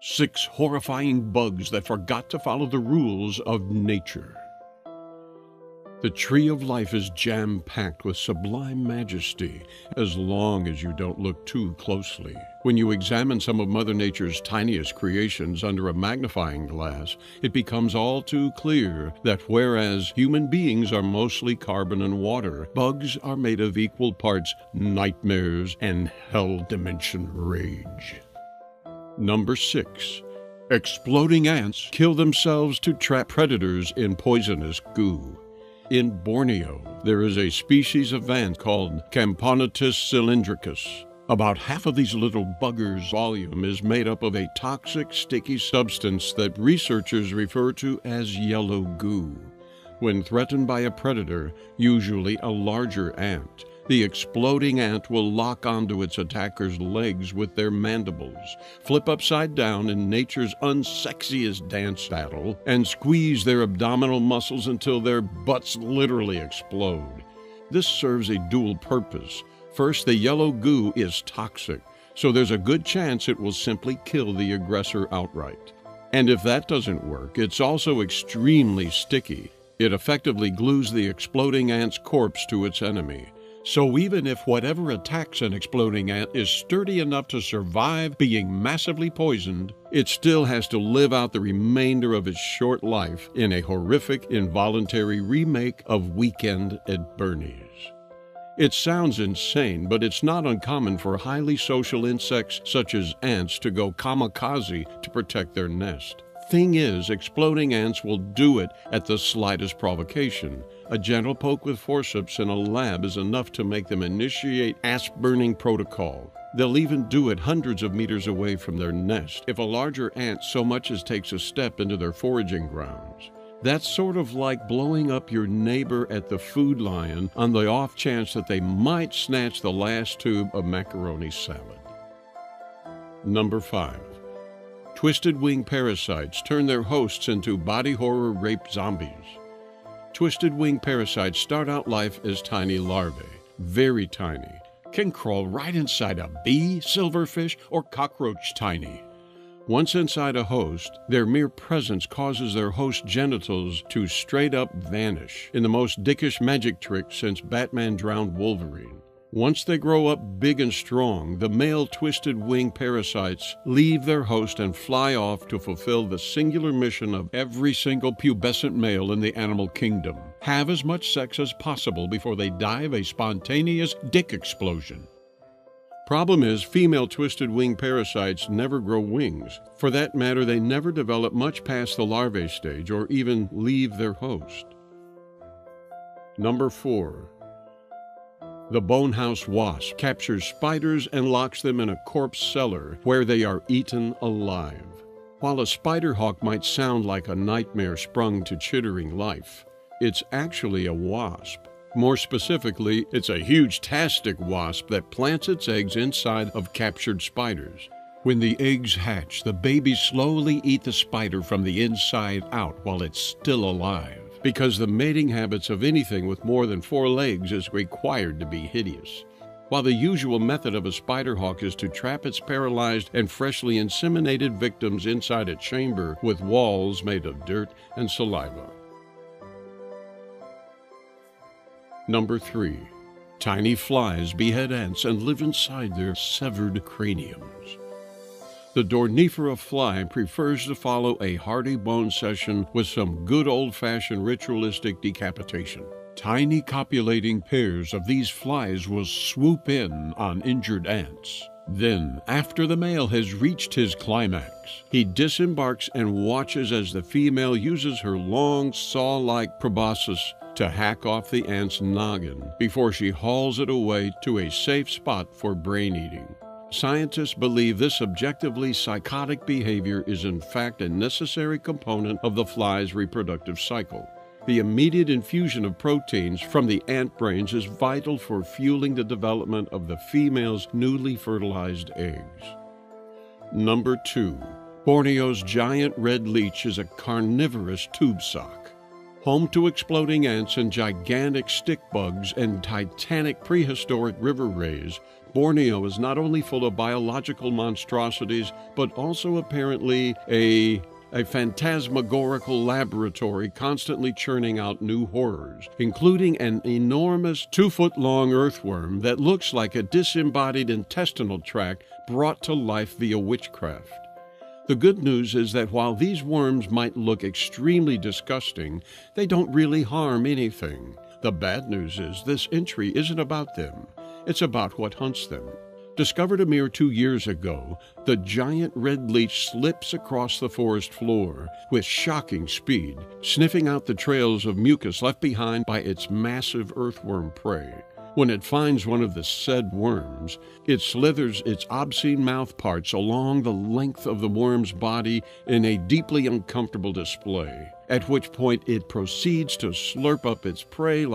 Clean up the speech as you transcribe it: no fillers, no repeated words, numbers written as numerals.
6 horrifying bugs that forgot to follow the rules of nature. The tree of life is jam-packed with sublime majesty, as long as you don't look too closely. When you examine some of Mother Nature's tiniest creations under a magnifying glass, it becomes all too clear that whereas human beings are mostly carbon and water, bugs are made of equal parts nightmares and hell-dimension rage. Number 6. Exploding ants kill themselves to trap predators in poisonous goo. In Borneo, there is a species of ant called Camponotus cylindricus. About half of these little buggers' volume is made up of a toxic, sticky substance that researchers refer to as yellow goo. When threatened by a predator, usually a larger ant, the exploding ant will lock onto its attacker's legs with their mandibles, flip upside down in nature's unsexiest dance battle, and squeeze their abdominal muscles until their butts literally explode. This serves a dual purpose. First, the yellow goo is toxic, so there's a good chance it will simply kill the aggressor outright. And if that doesn't work, it's also extremely sticky. It effectively glues the exploding ant's corpse to its enemy. So even if whatever attacks an exploding ant is sturdy enough to survive being massively poisoned, it still has to live out the remainder of its short life in a horrific, involuntary remake of Weekend at Bernie's. It sounds insane, but it's not uncommon for highly social insects such as ants to go kamikaze to protect their nest. Thing is, exploding ants will do it at the slightest provocation. A gentle poke with forceps in a lab is enough to make them initiate ass-burning protocol. They'll even do it hundreds of meters away from their nest if a larger ant so much as takes a step into their foraging grounds. That's sort of like blowing up your neighbor at the Food Lion on the off chance that they might snatch the last tube of macaroni salad. Number 5. Twisted wing parasites turn their hosts into body horror rape zombies. Twisted wing parasites start out life as tiny larvae, very tiny, can crawl right inside a bee, silverfish, or cockroach tiny. Once inside a host, their mere presence causes their host genitals to straight up vanish in the most dickish magic trick since Batman drowned Wolverine. Once they grow up big and strong, the male twisted wing parasites leave their host and fly off to fulfill the singular mission of every single pubescent male in the animal kingdom: have as much sex as possible before they die of a spontaneous dick explosion. Problem is, female twisted wing parasites never grow wings. For that matter, they never develop much past the larvae stage or even leave their host. Number 4. The bonehouse wasp captures spiders and locks them in a corpse cellar where they are eaten alive. While a spider hawk might sound like a nightmare sprung to chittering life, it's actually a wasp. More specifically, it's a huge-tastic wasp that plants its eggs inside of captured spiders. When the eggs hatch, the babies slowly eat the spider from the inside out while it's still alive, because the mating habits of anything with more than 4 legs is required to be hideous. While the usual method of a spider hawk is to trap its paralyzed and freshly inseminated victims inside a chamber with walls made of dirt and saliva. Number 3. Tiny flies behead ants and live inside their severed craniums. The Dornifera fly prefers to follow a hearty bone session with some good old-fashioned ritualistic decapitation. Tiny copulating pairs of these flies will swoop in on injured ants. Then, after the male has reached his climax, he disembarks and watches as the female uses her long, saw-like proboscis to hack off the ant's noggin before she hauls it away to a safe spot for brain eating. Scientists believe this objectively psychotic behavior is in fact a necessary component of the fly's reproductive cycle. The immediate infusion of proteins from the ant brains is vital for fueling the development of the female's newly fertilized eggs. Number 2. Borneo's giant red leech is a carnivorous tube sock. Home to exploding ants and gigantic stick bugs and titanic prehistoric river rays, Borneo is not only full of biological monstrosities, but also apparently a phantasmagorical laboratory constantly churning out new horrors, including an enormous 2-foot-long earthworm that looks like a disembodied intestinal tract brought to life via witchcraft. The good news is that while these worms might look extremely disgusting, they don't really harm anything. The bad news is this entry isn't about them. It's about what hunts them. Discovered a mere 2 years ago, the giant red leech slips across the forest floor with shocking speed, sniffing out the trails of mucus left behind by its massive earthworm prey. When it finds one of the said worms, it slithers its obscene mouth parts along the length of the worm's body in a deeply uncomfortable display, at which point it proceeds to slurp up its prey